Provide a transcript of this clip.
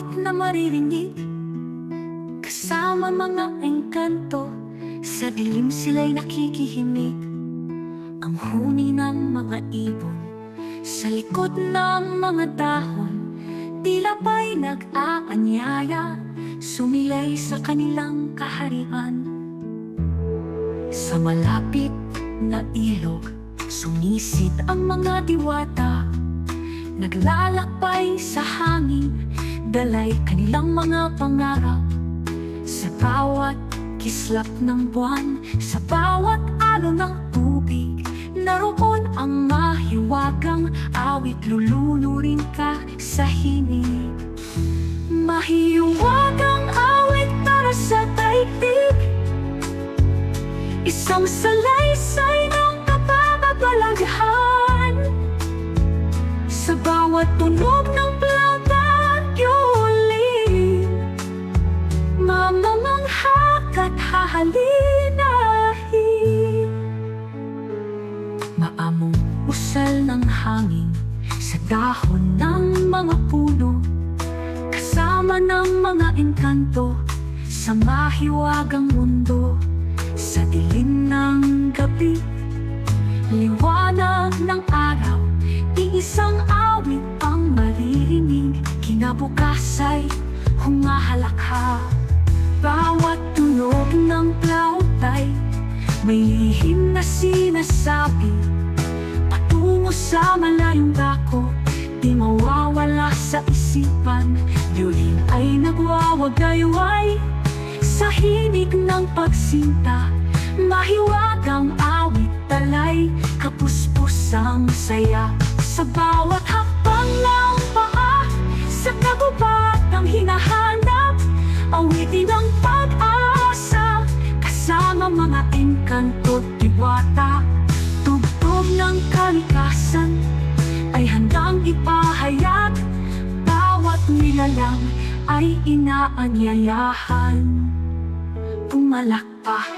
awit na maririnig, kasama mga engkanto. Sa dilim sila'y nakikihimik, ang huni ng mga ibon. Sa likod ng mga dahon, tila ba'y nag-aanyaya, sumilay sa kanilang kaharian. Sa malapit na ilog, sumisid ang mga diwata, naglalakbay sa hangin, dalay kanilang mga pangarap. Sa bawat kislap ng buwan, sa bawat alon ng tubig, naroon ang mahiwagang awit, lulunurin ka sa himig. Mahiwagang awit para sa daigdig, isang salaysay ng kapababalaghan. Sa bawat tunog ng plauta at violin, mamamanghak at hahalinahin. Maamong usal ng hangin sa dahon ng mga puno, kasama ng mga engkanto sa mahiwagang mundo. Sa dilim ng gabi, liwanag ng araw, iisang awit ang maririnig. Kinabukas ay humahalakha, bawat tunog ng plautay may lihim na sinasabi, patungo sa malayong dako, di mawawala sa isipan. Violin ay nagwawagayway sa himig ng pagsinta, mahiwagang awit, talay, kapuspusang saya. Sa bawat hakbang ng paa, sa kagubatang hinahanap, awitin ang pag-asa, kasama mga engkanto't diwata. Tugtog ng kalikasan ay handang ipahayag, bawat nilalang ay inaanyayahan. Pumalakpak